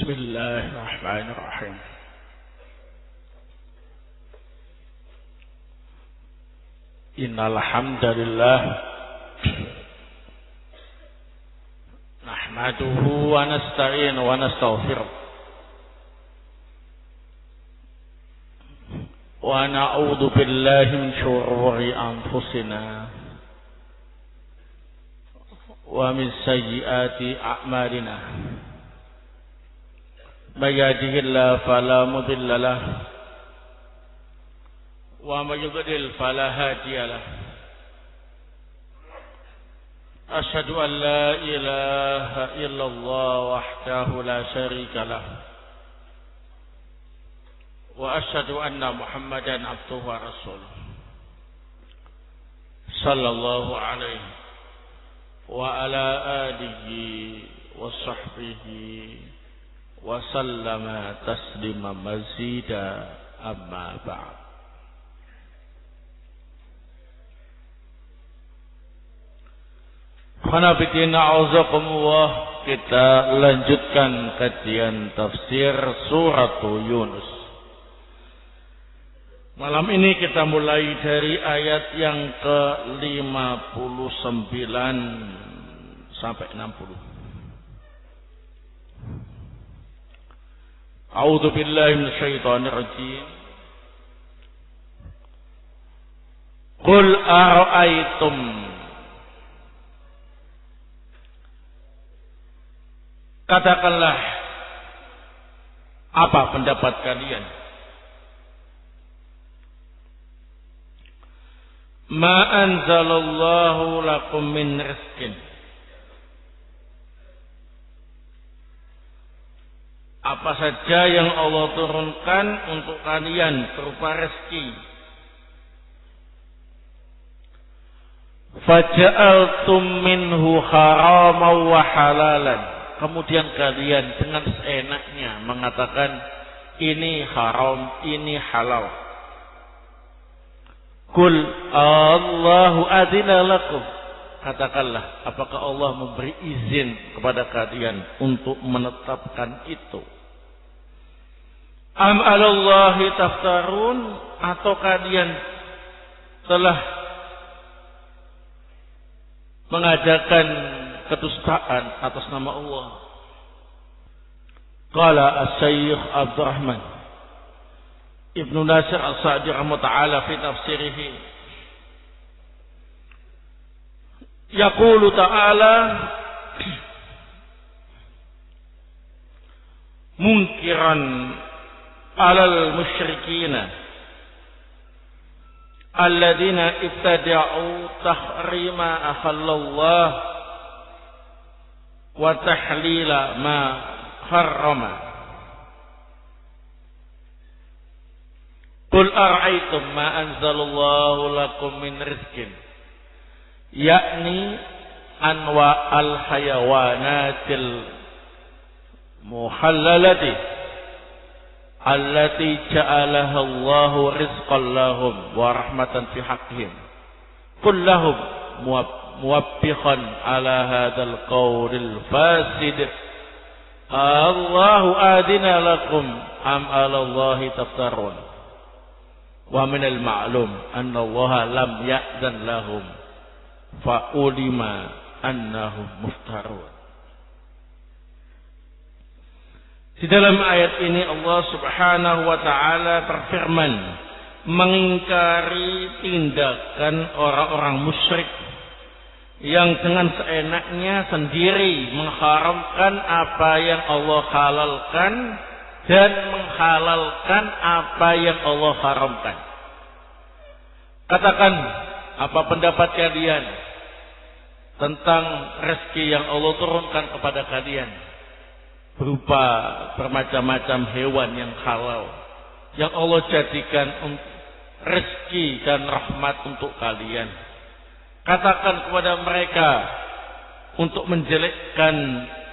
بسم الله الرحمن الرحيم إن الحمد لله نحمده ونستعينه ونستغفره ونعوذ بالله من شرور أنفسنا ومن سيئات أعمالنا من يهده الله فلا مضل له ومن يضلل فلا هادي له أشهد أن لا إله إلا الله وحده لا شريك له وأشهد أن محمدا عبده ورسوله صلى الله عليه وعلى آله وصحبه وسلم تسليما مزيدا أما بعد. Khonabidina auzakumullah, kita lanjutkan kajian tafsir surat Yunus. Malam ini kita mulai dari ayat yang ke-59 sampai 60. A'udzu billahi minasyaitonir rajim. Qul ara'aytum katakanlah, apa pendapat kalian? Ma anzalallahu lakum min rizqin, apa saja yang Allah turunkan untuk kalian berupa rezeki. Faja'altum minhu haraman wa halalan, kemudian kalian dengan seenaknya mengatakan ini haram, ini halal. Qul Allahu adzina lakum, katakanlah, apakah Allah memberi izin kepada kalian untuk menetapkan itu? Am 'alallahi taftarun, atau kalian telah mengadakan kedustaan atas nama Allah? Qala Asy-Syaikh Abdurrahman Ibnu Nasir As-Sa'di rahimahullah fi tafsirihi, yaqulu ta'ala munkiran 'alal musyrikina alladzina ibtada'u tahrima ahallallah wa tahlila ma harrama. Qul ara'aytum ma anzalallahu lakum min rizqin, yakni anwa al-hayawanatil muhallalati allati ja'alaha Allahu rizqan lahum wa rahmatan fi haqqihim. Qul lahum muwabbihan ala hadzal qawlil fasid, Allahu adina lakum am 'alallahi taftarun. Wa minal ma'lum anna Allah lam ya'zan lahum fa ulima annahum muftarun. Di dalam ayat ini Allah Subhanahu wa taala berfirman mengingkari tindakan orang-orang musyrik yang dengan seenaknya sendiri mengharamkan apa yang Allah halalkan dan menghalalkan apa yang Allah haramkan. Katakan, apa pendapat kalian tentang rezeki yang Allah turunkan kepada kalian berupa bermacam-macam hewan yang halal yang Allah jadikan rezeki dan rahmat untuk kalian? Katakan kepada mereka untuk menjelekkan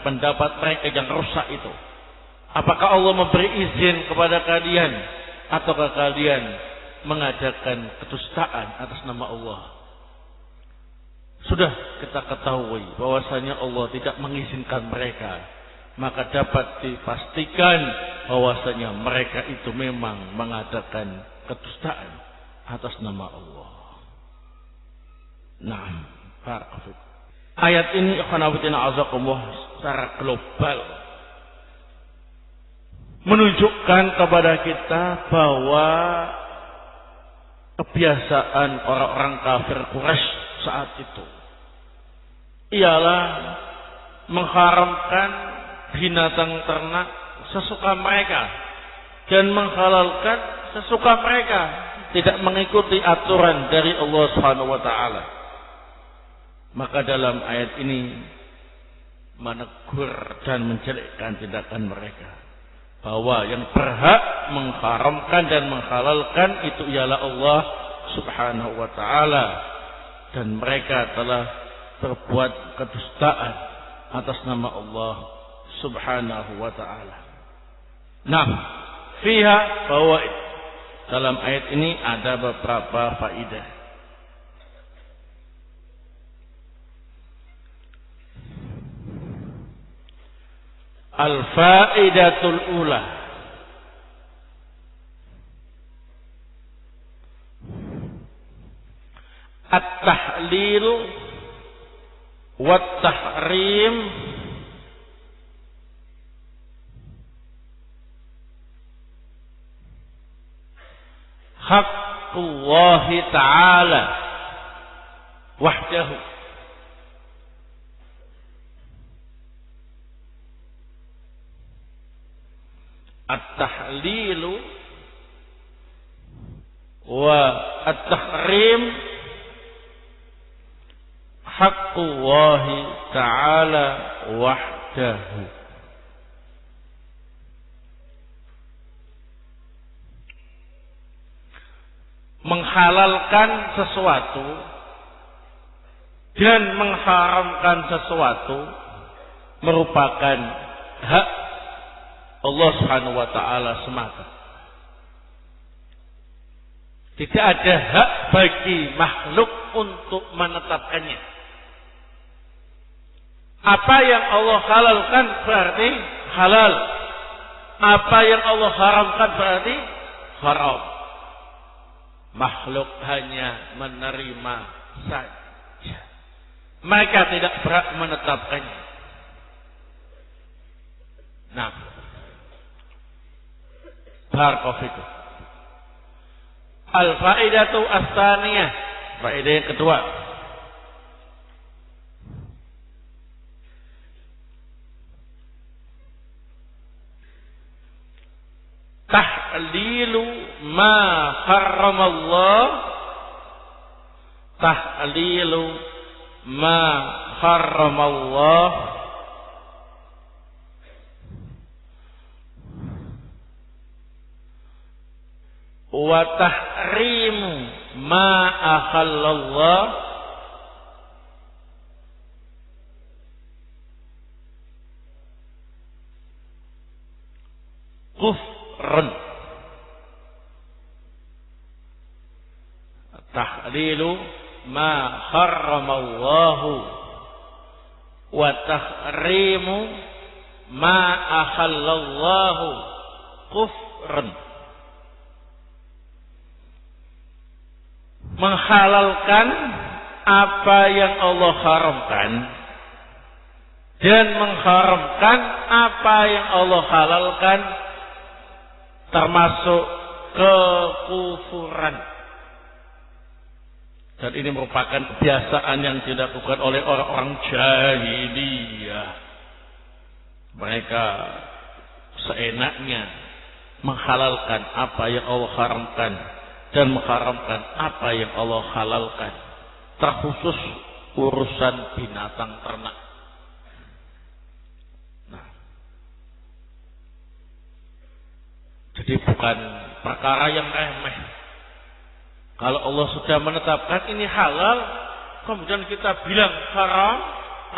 pendapat mereka yang rusak itu. Apakah Allah memberi izin kepada kalian, ataukah kalian mengadakan kedustaan atas nama Allah? Sudah kita ketahui bahwasanya Allah tidak mengizinkan mereka maka dapat dipastikan bahwasanya mereka itu memang mengadakan kedustaan atas nama Allah. Nah, barakallahu. Ayat ini ikhwanafiddina azakumullah secara global menunjukkan kepada kita bahwa kebiasaan orang-orang kafir Quraisy saat itu ialah mengharamkan binatang ternak sesuka mereka dan menghalalkan sesuka mereka, tidak mengikuti aturan dari Allah Subhanahu wa taala. Maka dalam ayat ini menegur dan menjelekkan tindakan mereka, bahwa yang berhak mengharamkan dan menghalalkan itu ialah Allah Subhanahu wa taala, dan mereka telah berbuat kedustaan atas nama Allah Subhanahu wa taala. Nah, fiha fawaid. Dalam ayat ini ada beberapa faedah. Al-faidatul ula, at-tahlil wat-tahrim haqqullahi ta'ala wahdahu. At-tahlilu wa at-tahrim haqqullahi ta'ala wahdahu. Menghalalkan sesuatu dan mengharamkan sesuatu merupakan hak Allah Subhanahu wa taala semata. Tidak ada hak bagi makhluk untuk menetapkannya. Apa yang Allah halalkan berarti halal. Apa yang Allah haramkan berarti haram. Makhluk hanya menerima saja. Mereka tidak berhak menetapkannya. Nah, barakallahu fikum. Al-faidatu as-tsaniyah. Faedah yang kedua. Tahlilu ma harramallah. Tahlilu ma harramallah wa tahrimu ma ahallallah kufrun. Tahlilu ma harramallahu wa tahrimu ma ahallallahu kufrun. Menghalalkan apa yang Allah haramkan dan mengharamkan apa yang Allah halalkan termasuk kekufuran. Dan ini merupakan kebiasaan yang dilakukan oleh orang-orang jahiliyah. Mereka seenaknya menghalalkan apa yang Allah haramkan dan mengharamkan apa yang Allah halalkan, terkhusus urusan binatang ternak. Nah, jadi bukan perkara yang remeh. Kalau Allah sudah menetapkan ini halal, kemudian kita bilang haram,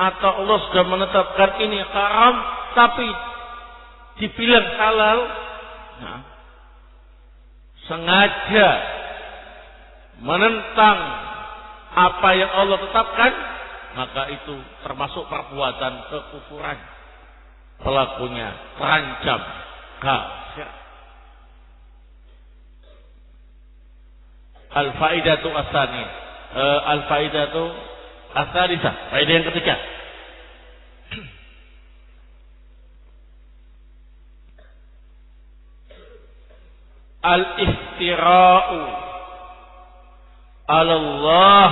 atau Allah sudah menetapkan ini haram, tapi dibilang halal, nah, sengaja menentang apa yang Allah tetapkan, maka itu termasuk perbuatan kekufuran. pelakunya terancam kafir. Al-faidatu asani, al-faidatu asalisa, faedah yang ketiga. Al-iftira'u 'ala Allah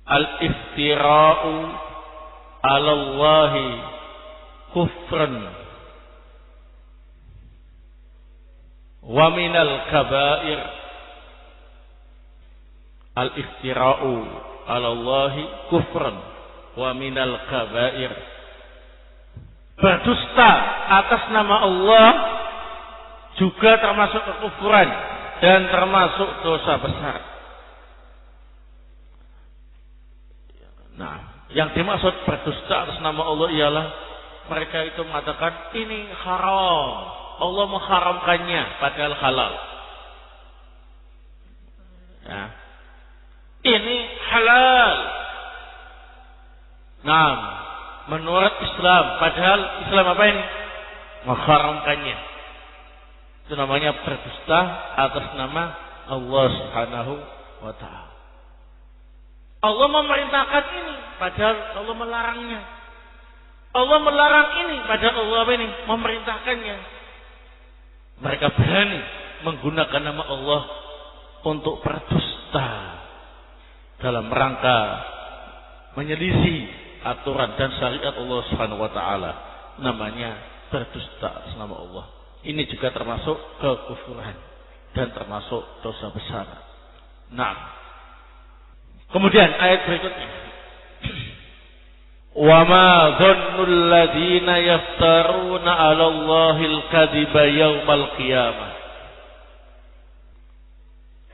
al-iftira'u 'ala Allah kufran wa minal kabair. Al-iftira'u 'ala Allah kufran wa minal kabair. Berdusta atas nama Allah juga termasuk kekufuran dan termasuk dosa besar. Nah, yang dimaksud berdusta atas nama Allah ialah mereka itu mengatakan ini haram, Allah mengharamkannya padahal halal. Ya. Ini halal. Nah, menurut Islam, padahal Islam apa ini? Mengharamkannya. Itu namanya berdusta atas nama Allah Subhanahu wa ta'ala. Allah memerintahkan ini, padahal Allah melarangnya. Allah melarang ini, padahal Allah apa ini? Memerintahkannya. Mereka berani menggunakan nama Allah untuk berdusta dalam rangka menyelisih aturan dan syariat Allah Subhanahu wa taala. Namanya berdusta atas nama Allah. Ini juga termasuk kekufuran dan termasuk dosa besar. Nah, kemudian ayat berikutnya. Wa ma dhannul ladzina yaftaruna 'ala Allahil kadziba yaumal qiyamah.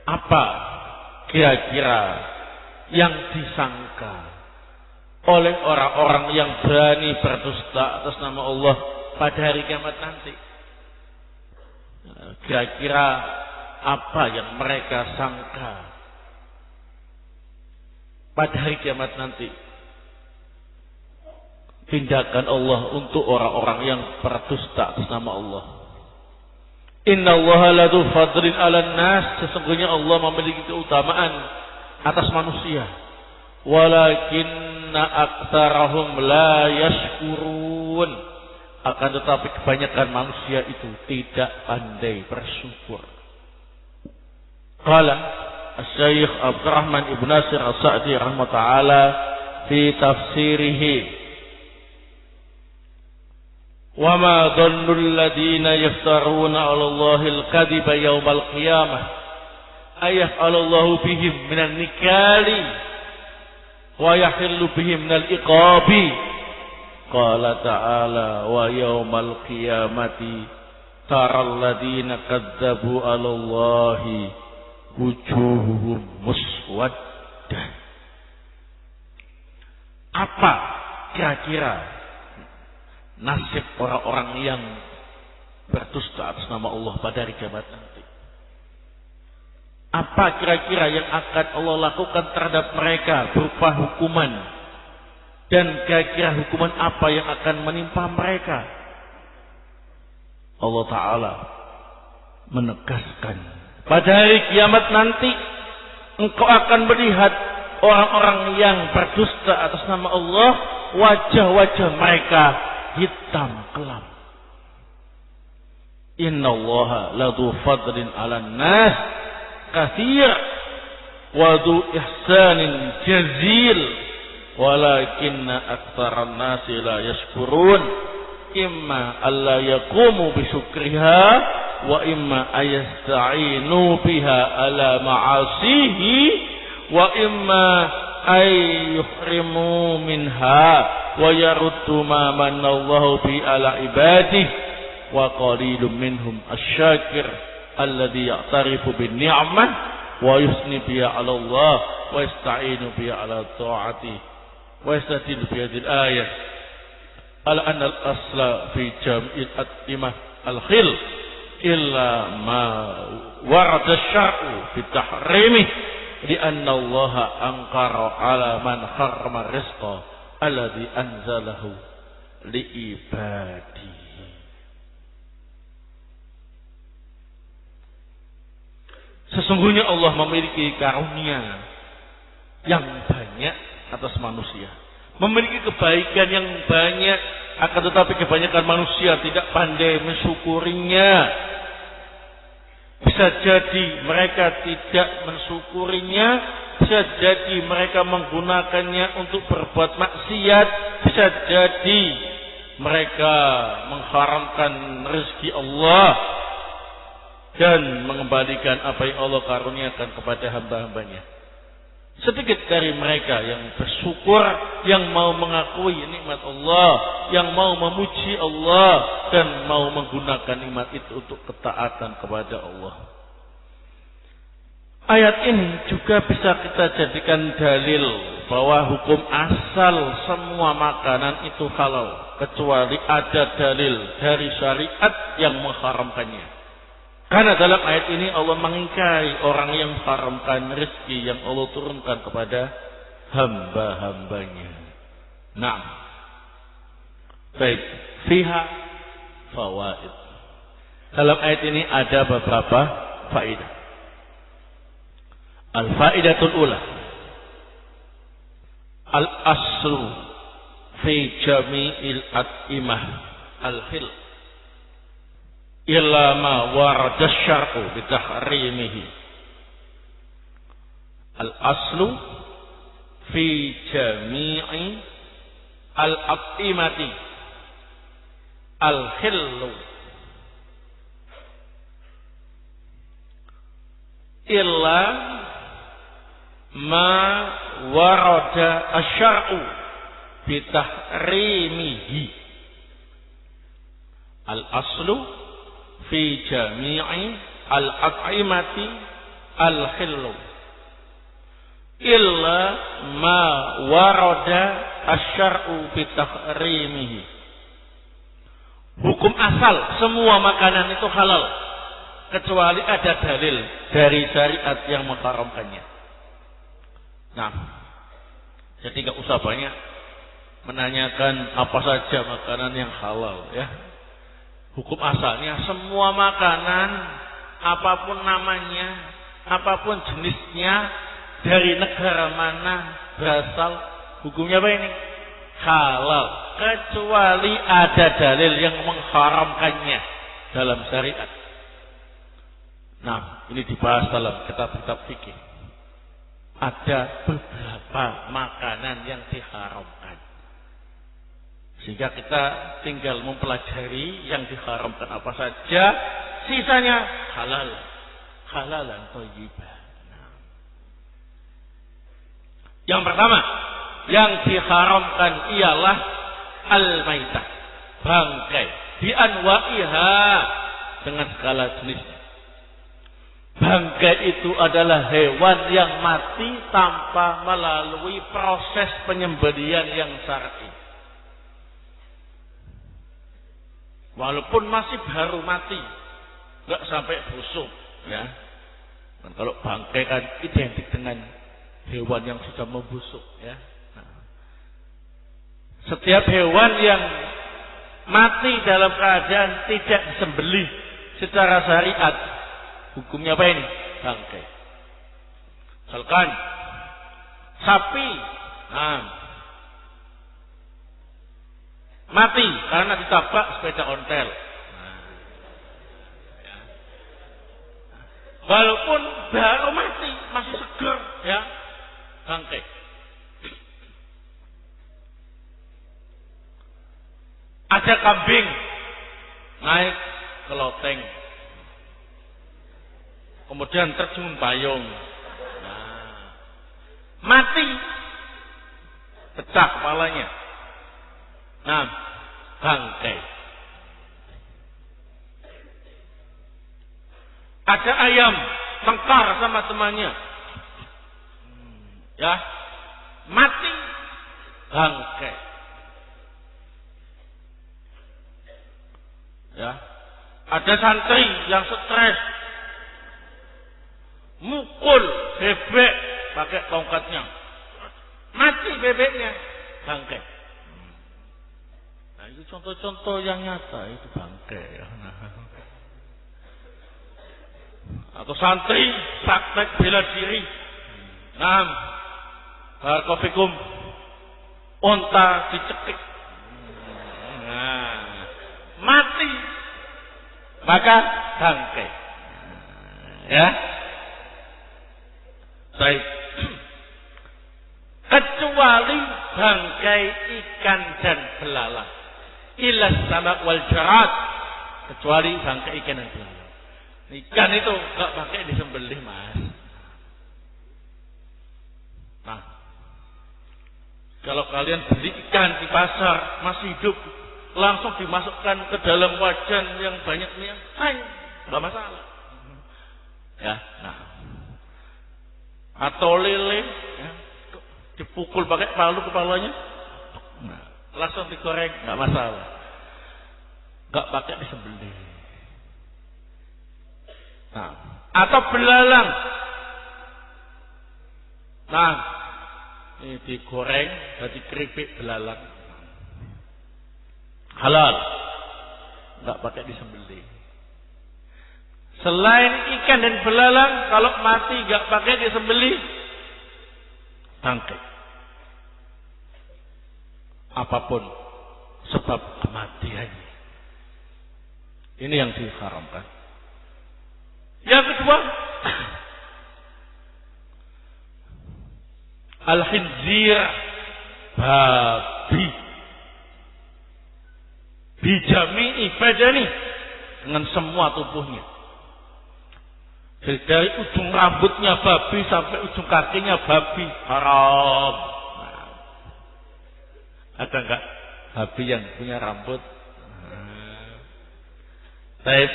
Apa kira-kira yang disangka oleh orang-orang yang berani berdusta atas nama Allah pada hari kiamat nanti? Kira-kira apa yang mereka sangka pada hari kiamat nanti? Tindakan Allah untuk orang-orang yang berdusta atas nama Allah. Inna Allaha ladu fadlin 'alan nas, sesungguhnya Allah memiliki keutamaan atas manusia. Walakinna aktsarahum la yashkurun, akan tetapi kebanyakan manusia itu tidak pandai bersyukur. Qala Asy-Syaikh Abdurrahman Ibnu Nasir As-Sa'di rahimahullah taala fi tafsirihi, wa ma dhannul ladzina yaftaruna 'ala Allahil kadziba yaumal qiyamah ayaf'alallahu bihim minan nikali wa yahillu bihim minal iqabi. Qala ta'ala wa yaumal qiyamati taral ladzina kadzdzabu 'ala Allahi wujuhuhum muswaddah. Apa kira-kira nasib orang-orang yang berdusta atas nama Allah pada hari kiamat nanti? Apa kira-kira yang akan Allah lakukan terhadap mereka berupa hukuman? Dan kira-kira hukuman apa yang akan menimpa mereka? Allah Ta'ala menegaskan, pada hari kiamat nanti engkau akan melihat orang-orang yang berdusta atas nama Allah, wajah-wajah mereka hitam kelam. Inna Allaha ladu fadlin 'alan nas katsir wa du ihsanin jazil walakinna aktsaran nasi la yashkurun imma alla yaqumu bi syukriha wa imma ayasta'inu biha ala ma'asihi wa imma ay yuhrimu minha wa yaruddu ma manallahu bi ala ibadihi wa qalilun minhum asy-syakir alladhi ya'tarifu bin ni'mah wa yusni biha 'ala Allah wa yasta'inu biha 'ala ta'ati wa yastadillu bi hadhihi al-ayah ala anna al-asla fi jam'il at-timah al-khil illa ma warada asy-syar'u bi tahrimi li'anna Allah angkara ala man harrama rizqa alladhi anzalahu li'ibadihi. Sesungguhnya Allah memiliki karunia yang banyak atas manusia, memiliki kebaikan yang banyak, akan tetapi kebanyakan manusia tidak pandai mensyukurinya. Bisa jadi mereka tidak mensyukurinya, bisa jadi mereka menggunakannya untuk berbuat maksiat, bisa jadi mereka mengharamkan rezeki Allah dan mengembalikan apa yang Allah karuniakan kepada hamba-hambanya. Sedikit dari mereka yang bersyukur, yang mau mengakui nikmat Allah, yang mau memuji Allah dan mau menggunakan nikmat itu untuk ketaatan kepada Allah. Ayat ini juga bisa kita jadikan dalil bahwa hukum asal semua makanan itu halal, kecuali ada dalil dari syariat yang mengharamkannya. Karena dalam ayat ini Allah mengingkari orang yang mengharamkan rezeki yang Allah turunkan kepada hamba-hambanya. Nah, baik, fiha fawaid. Dalam ayat ini ada beberapa faedah. Al-faidatul ula, al-aslu fi jami'il at'imah al-hil illa ma warada syar'u bitahrimihi. Al-aslu fi jami'i al-at'imati al-hillu illa ma warada asy-syar'u bitahrimihi. Al-aslu fi jami'i al-at'imati al-hillu illa ma warada asy-syar'u bitahrimihi. Hukum asal semua makanan itu halal, kecuali ada dalil dari syariat yang mengharamkannya. Nah, jadi nggak usah banyak menanyakan apa saja makanan yang halal, ya. Hukum asalnya semua makanan, apapun namanya, apapun jenisnya, dari negara mana berasal, hukumnya apa ini? Halal, kecuali ada dalil yang mengharamkannya dalam syariat. Nah, ini dibahas dalam kitab-kitab fikih. Ada beberapa makanan yang diharamkan, sehingga kita tinggal mempelajari yang diharamkan apa saja, sisanya halal, halalan thayyibah. Yang pertama yang diharamkan ialah al-maitah, bangkai, bi anwa'iha, dengan segala jenisnya. Bangkai itu adalah hewan yang mati tanpa melalui proses penyembelihan yang syar'i. Walaupun masih baru mati, nggak sampai busuk, ya. Dan kalau bangkai kan identik dengan hewan yang sudah membusuk, ya. Nah, setiap hewan yang mati dalam keadaan tidak disembelih secara syariat, hukumnya apa ini? Bangkai. Misalkan sapi, mati karena ditabrak sepeda ontel. Walaupun baru mati, masih segar, ya, bangkai. Ada kambing naik ke loteng, kemudian terjun payung, mati, pecah kepalanya. Nah, bangkai. Ada ayam tengkar sama temannya, ya, mati, bangkai. Ya, ada santri yang stres, mukul bebek pakai tongkatnya. Mati bebeknya, bangkai. Nah, itu contoh-contoh yang nyata, itu bangkai. Atau santri praktek bela diri. Nah, barakofikum, onta dicekik. Nah, mati, maka bangkai. Ya, baik. Kecuali bangkai ikan dan belalang. Ilas sama wal jarat. Kecuali bangkai ikan dan belalang. Ikan itu nggak pakai disembelih, Mas. Nah, kalau kalian beli ikan di pasar masih hidup, langsung dimasukkan ke dalam wajan yang banyak minyak, nggak masalah. Ya, nah. Atau lele, ya, dipukul pakai palu kepalanya, nah, langsung digoreng, nggak masalah. Nggak pakai disembelih. Nah, atau belalang. Nah, ini digoreng jadi keripik belalang. Halal. Enggak pakai disembelih. Selain ikan dan belalang, kalau mati enggak pakai disembelih, bangkai. Apapun sebab kematiannya. Ini yang diharamkan. Yang kedua, al-khinzir, babi, bijami'i badani, dengan semua tubuhnya. Jadi dari ujung rambutnya babi sampai ujung kakinya babi, haram. Nah, ada enggak babi yang punya rambut? Baik.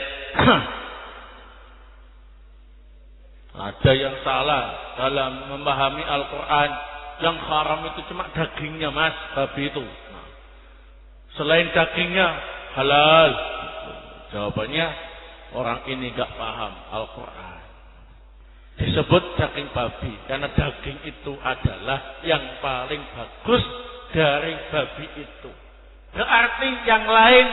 Ada yang salah dalam memahami Al-Quran. Yang haram itu cuma dagingnya, Mas, babi itu. Nah, selain dagingnya halal. Jawabannya orang ini gak paham Al-Quran. Disebut daging babi karena daging itu adalah yang paling bagus dari babi itu. Berarti yang lain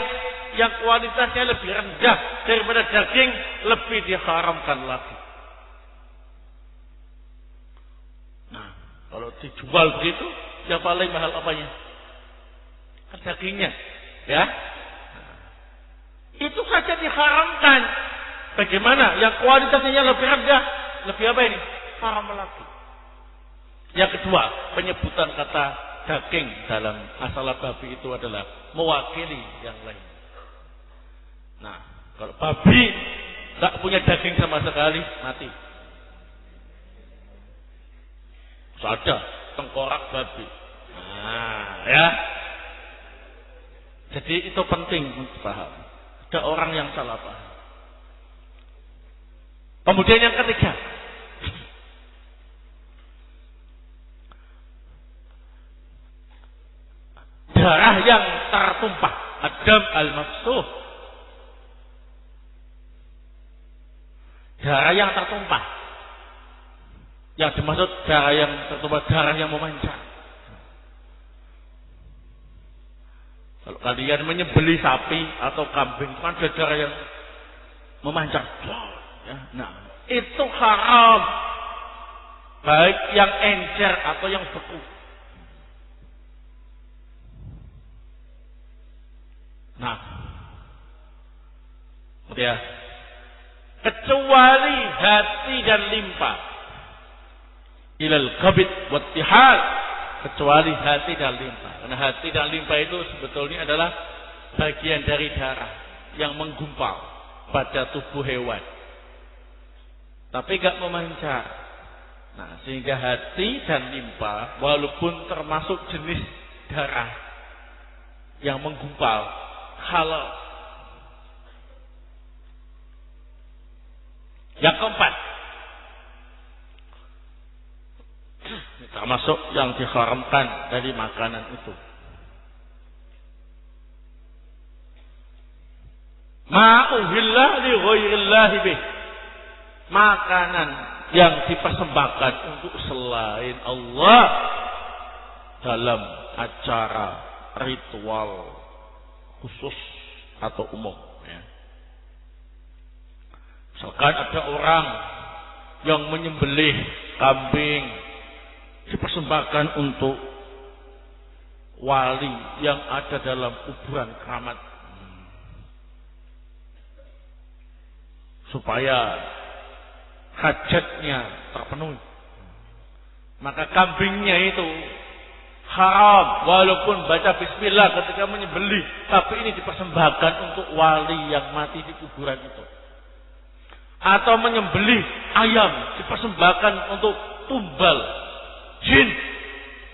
yang kualitasnya lebih rendah daripada daging lebih diharamkan lagi. Kalau dijual begitu, yang paling mahal apanya? Kan dagingnya, ya. Itu saja diharamkan. Bagaimana? Yang kualitasnya lebih rendah, lebih apa ini? Haram lagi. Yang kedua, penyebutan kata daging dalam masalah babi itu adalah mewakili yang lain. Nah, kalau babi tak punya daging sama sekali, mati. Ada tengkorak babi. Nah, ya. Jadi itu penting untuk paham. Ada orang yang salah paham. Kemudian yang ketiga, darah yang tertumpah, ad-dam al-mafsuh. Darah yang tertumpah. Yang dimaksud darah yang tertumpah, darah yang memancar. Kalau kalian menyembelih sapi atau kambing, kan ada darah yang memancar. Ya, nah, itu haram. Baik yang encer atau yang beku. Nah, ya, kecuali hati dan limpa. Ilal kabid wattihal, kecuali hati dan limpa. Karena hati dan limpa itu sebetulnya adalah bagian dari darah yang menggumpal pada tubuh hewan, tapi gak memancar. Nah, sehingga hati dan limpa walaupun termasuk jenis darah yang menggumpal, halal. Yang keempat, termasuk yang diharamkan dari makanan itu, ma uhilla li ghairillahi bih, makanan yang dipersembahkan untuk selain Allah dalam acara ritual khusus atau umum. Ya. Misalkan ada orang yang menyembelih kambing dipersembahkan untuk wali yang ada dalam kuburan keramat supaya hajatnya terpenuhi, maka kambingnya itu haram walaupun baca bismillah ketika menyembelih, tapi ini dipersembahkan untuk wali yang mati di kuburan itu. Atau menyembelih ayam dipersembahkan untuk tumbal jin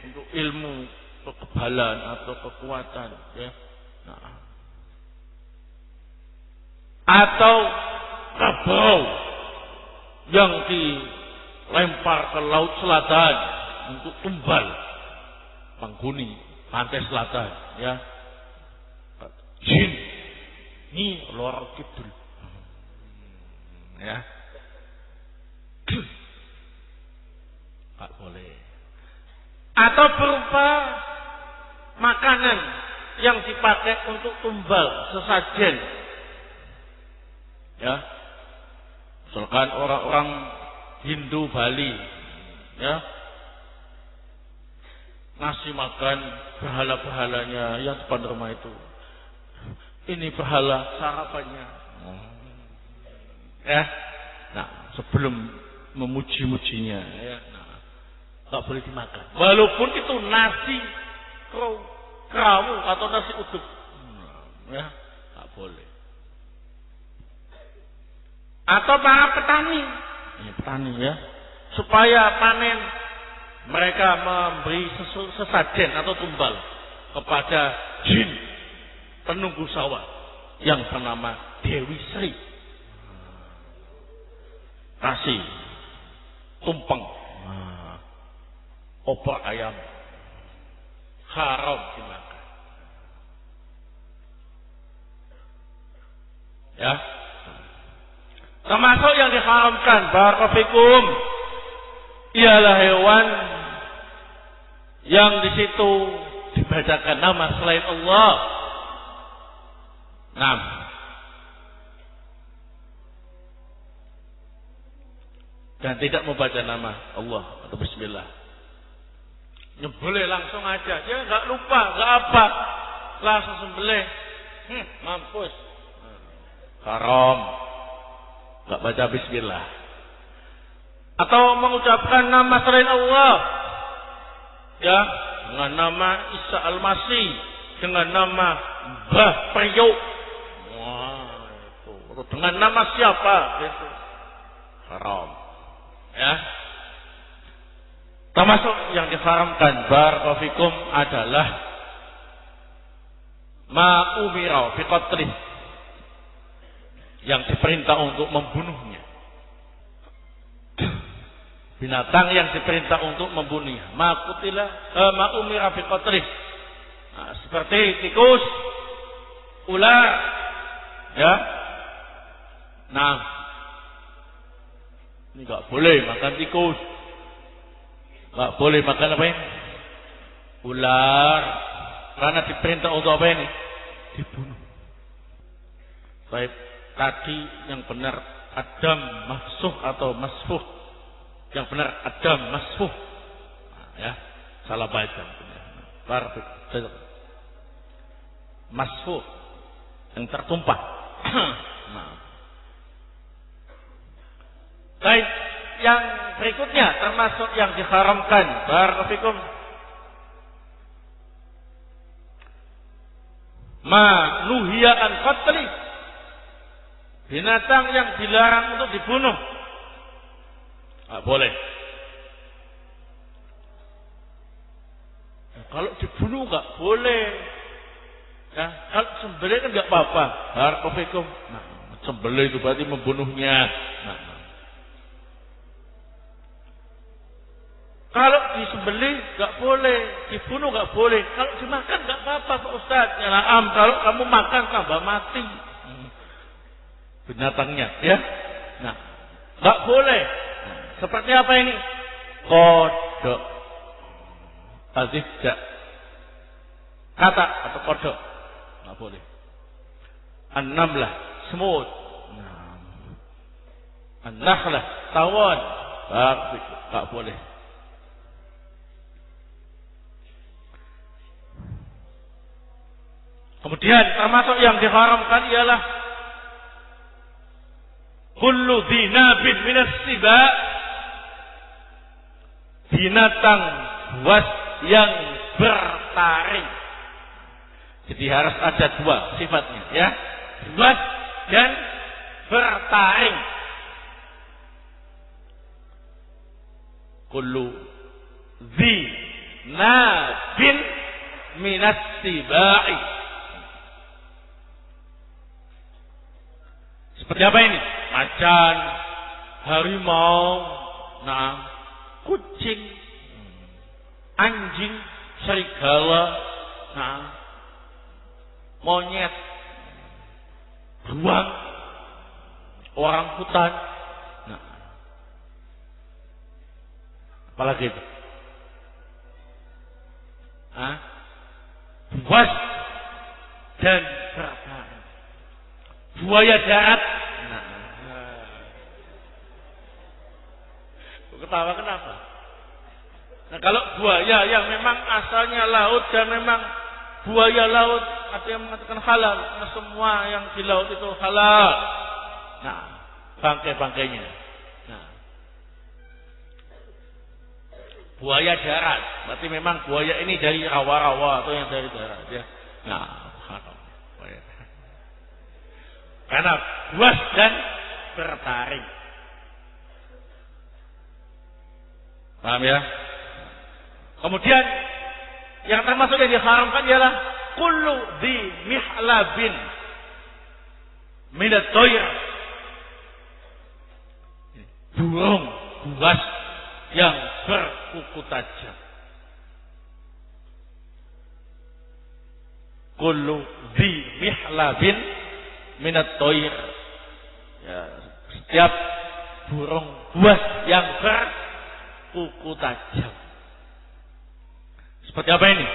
untuk ilmu kekebalan atau kekuatan, ya. Nah. Atau kerbau yang dilempar ke laut selatan untuk tumbal penghuni pantai selatan, ya. Jin ini lor kidul, ya. Tak boleh. Atau berupa makanan yang dipakai untuk tumbal sesajen, ya. Misalkan orang-orang Hindu Bali, ya, ngasih makan berhala-berhalanya yang depan rumah itu. Ini berhala sarapannya, ya. Nah, sebelum memuji-mujinya, ya, nah, tak boleh dimakan. Walaupun itu nasi kerawu atau nasi uduk, ya, tak boleh. Atau para petani, ya, supaya panen mereka memberi sesajen atau tumbal kepada jin penunggu sawah yang bernama Dewi Sri. Kasih tumpeng, opor ayam, haram dimakan, ya. Termasuk yang diharamkan barakallahu ialah hewan yang di situ dibacakan nama selain Allah. Nah, dan tidak membaca nama Allah atau bismillah. Nyembelih langsung aja, dia nggak lupa, nggak apa, langsung sembelih, mampus, haram. Nggak baca bismillah. Atau mengucapkan nama selain Allah, ya, dengan nama Isa Al-Masih, dengan nama Mbah Priok, wah, itu. Dengan nama siapa, itu haram, ya. Termasuk yang diharamkan barakallahu fikum adalah ma'umira fi qatlih, yang diperintah untuk membunuhnya. Binatang yang diperintah untuk membunuhnya. Ma'umira fi qatlih. Nah, seperti tikus, ular, ya. Nah, ini enggak boleh makan tikus. Enggak boleh makan apa ini? Ular. Karena diperintah untuk apa ini? Dibunuh. Baik. Tadi yang benar Adam masfuh atau masfuh. Yang benar Adam masfuh. Nah, ya, salah baca. Masfuh yang tertumpah. Nah. Baik, yang berikutnya termasuk yang diharamkan barakallahu fikum ma nuhiya an qatli, binatang yang dilarang untuk dibunuh. Nggak boleh. Kalau dibunuh nggak boleh. Ya, kalau sembelih kan nggak apa-apa. Barakallahu fikum. Nah, sembelih itu berarti membunuhnya. Nah. Kalau disembelih nggak boleh, dibunuh nggak boleh. Kalau dimakan nggak apa-apa Pak Ustaz. Ya, kalau kamu makan tambah mati binatangnya, ya. Nah, nggak boleh. Seperti apa ini? Kodok. Tidak. Kata atau kodok. Nggak boleh. An-namlah. Semut. An-nakhlah. Tawon. Nggak boleh. Kemudian termasuk yang diharamkan ialah kullu dhinabin minas siba, binatang buas yang bertaring. Jadi harus ada dua sifatnya, ya, buas dan bertaring. Kullu dhinabin minas sibai. Seperti apa ini? Macan, harimau, kucing, anjing, serigala, monyet, beruang, orang hutan. Apalagi itu? Buas dan bertaring. Buaya darat. Ketawa kenapa? Nah, kalau buaya yang memang asalnya laut dan memang buaya laut, ada yang mengatakan halal. Nah, semua yang di laut itu halal. Nah, bangkai-bangkainya. Nah, buaya darat, berarti memang buaya ini dari rawa-rawa atau yang dari darat, ya. Nah, buaya. Karena buas dan bertaring. Paham ya? Kemudian yang termasuk yang diharamkan ialah kullu dhi mihlabin minat toir. Burung buas yang berkuku tajam. Kullu dhi mihlabin minat toir. Ya, setiap burung buas yang berkuku tajam. Seperti apa ini?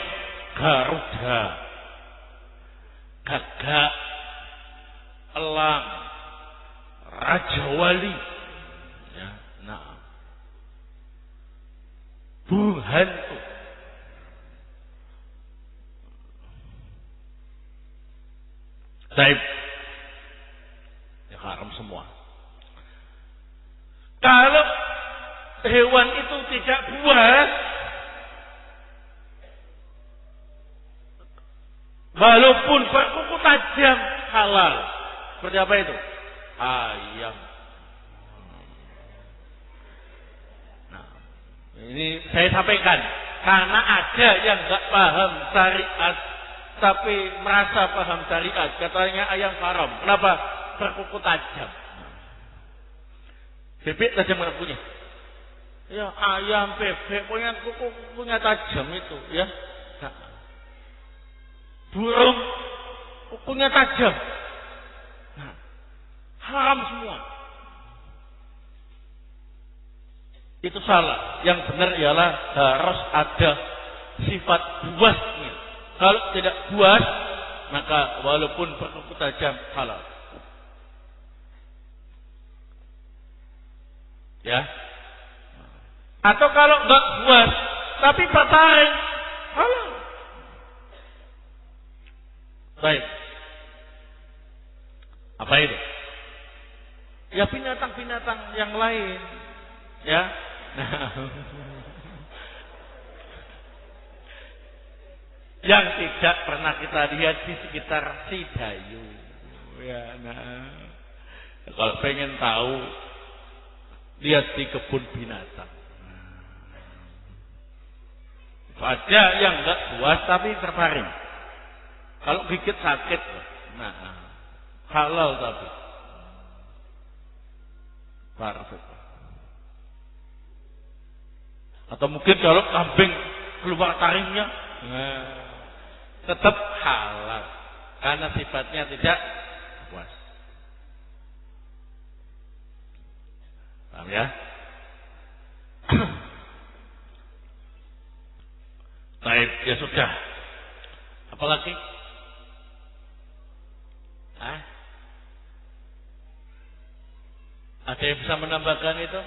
Garuda, gagak, elang, raja wali, ya, burung hantu. Taib, ya haram semua. Kalau hewan itu tidak buas, walaupun berkuku tajam, halal. Seperti apa itu? Ayam. Nah, ini saya sampaikan karena ada yang nggak paham syariat tapi merasa paham syariat, katanya ayam haram. Kenapa? Berkuku tajam. Bebek tajam mana punya? Ya, ayam bebek kukunya tajam itu, ya. Nah, burung kukunya tajam. Nah, haram semua. Itu salah. Yang benar ialah harus ada sifat buasnya. Kalau tidak buas, maka walaupun berkuku tajam halal. Ya. Atau kalau enggak buas tapi bertaring, halal. Baik. Apa itu? Ya binatang-binatang yang lain. Ya. Nah. Yang tidak pernah kita lihat di sekitar Sidayu. Ya, nah. Kalau pengen tahu, lihat di kebun binatang. Ada yang enggak buas tapi terbaring. Kalau gigit sakit, nah halal tapi. Perfect. Atau mungkin kalau kambing keluar taringnya, nah, tetap halal karena sifatnya tidak puas. Paham ya? Baik, ya sudah. Apalagi? Ada yang bisa menambahkan itu?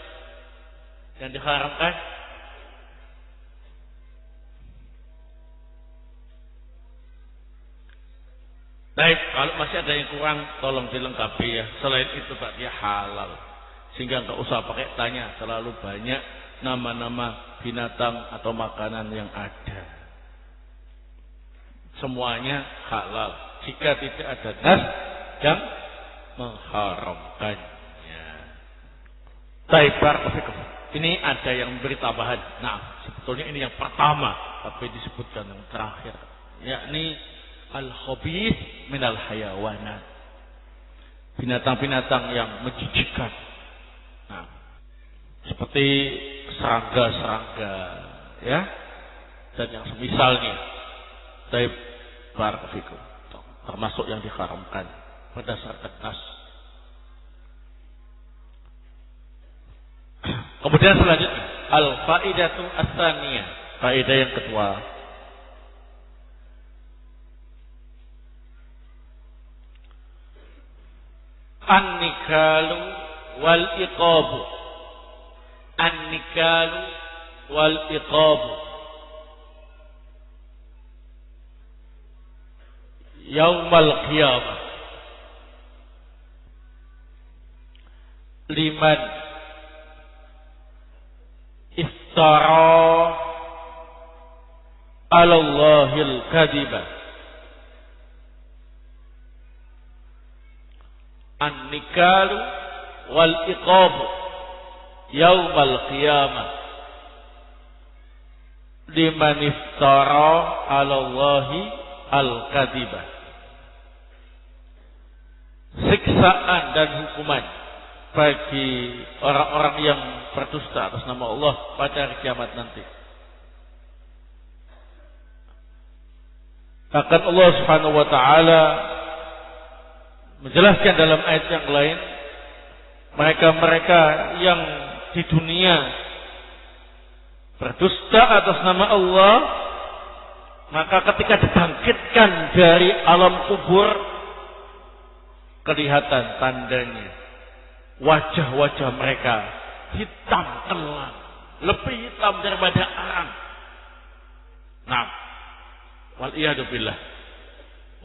Yang diharamkan? Baik, kalau masih ada yang kurang, tolong dilengkapi ya. Selain itu Pak, dia halal. Sehingga nggak usah pakai tanya terlalu banyak nama-nama binatang atau makanan yang ada. Semuanya halal. Jika tidak ada nas yang mengharamkannya. Baik, barakallahu. Ini ada yang memberi tambahan. Nah, sebetulnya ini yang pertama, tapi disebutkan yang terakhir, yakni al-khabith minal hayawanat. Binatang-binatang yang menjijikkan. Nah, seperti serangga-serangga, ya, dan yang semisalnya. Baik, barakallahu. Termasuk yang diharamkan berdasarkan nas. Kemudian selanjutnya al-faidatu ats-tsaniyah, faedah yang kedua. An-nikalu wal iqabu. An-nikalu wal iqabu. Yaumal qiyamah. Liman iftara 'ala Allahil kadhiba. An-nikalu wal iqabu yaumal qiyamah liman iftara 'ala Allahi al-kadhiba. Siksaan dan hukuman bagi orang-orang yang berdusta atas nama Allah pada hari kiamat nanti. Bahkan Allah Subhanahu wa taala menjelaskan dalam ayat yang lain, mereka-mereka yang di dunia berdusta atas nama Allah, maka ketika dibangkitkan dari alam kubur, kelihatan tandanya. Wajah-wajah mereka hitam kelam, lebih hitam daripada arang. Nah, wal iyadu billah.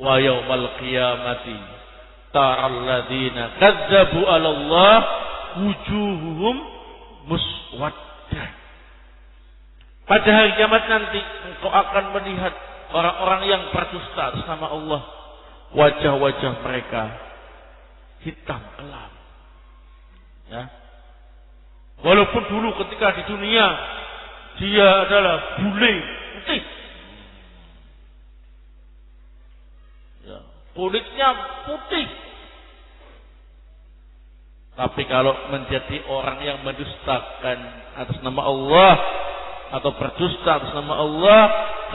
Wa yaumal qiyamati taral ladzina kadzdzabu 'ala Allah wujuhuhum muswaddah. Pada hari kiamat nanti engkau akan melihat orang-orang yang berdusta atas nama Allah, wajah-wajah mereka hitam kelam. Ya. Walaupun dulu ketika di dunia dia adalah bule putih, ya, kulitnya putih, tapi kalau menjadi orang yang mendustakan atas nama Allah atau berdusta atas nama Allah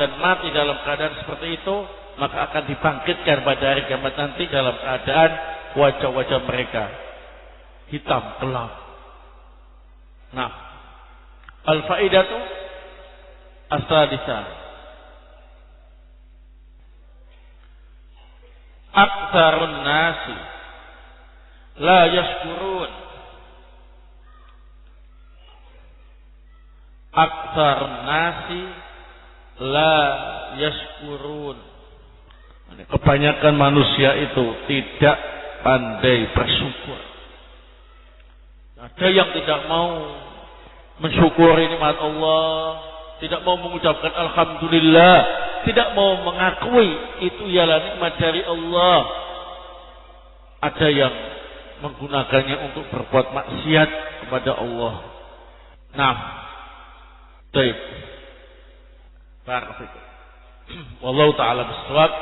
dan mati dalam keadaan seperti itu, maka akan dibangkitkan pada hari kiamat nanti dalam keadaan wajah-wajah mereka hitam kelam. Nah, al-faidatu as-sadisah. Aktsarun nasi la yashkurun. Aktsarun nasi la yashkurun. Kebanyakan manusia itu tidak pandai bersyukur. Ada yang tidak mau mensyukuri nikmat Allah, tidak mau mengucapkan alhamdulillah, tidak mau mengakui itu ialah nikmat dari Allah. Ada yang menggunakannya untuk berbuat maksiat kepada Allah. Nah, baik. Barakallahu. Wallahu taala bissawab.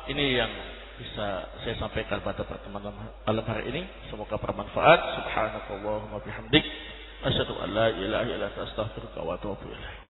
Ini yang bisa saya sampaikan pada pertemuan malam hari ini. Semoga bermanfaat. Subhanakallahumma bihamdik, asyhadu an la ilaha illa anta, astaghfiruka wa atubu ilaik.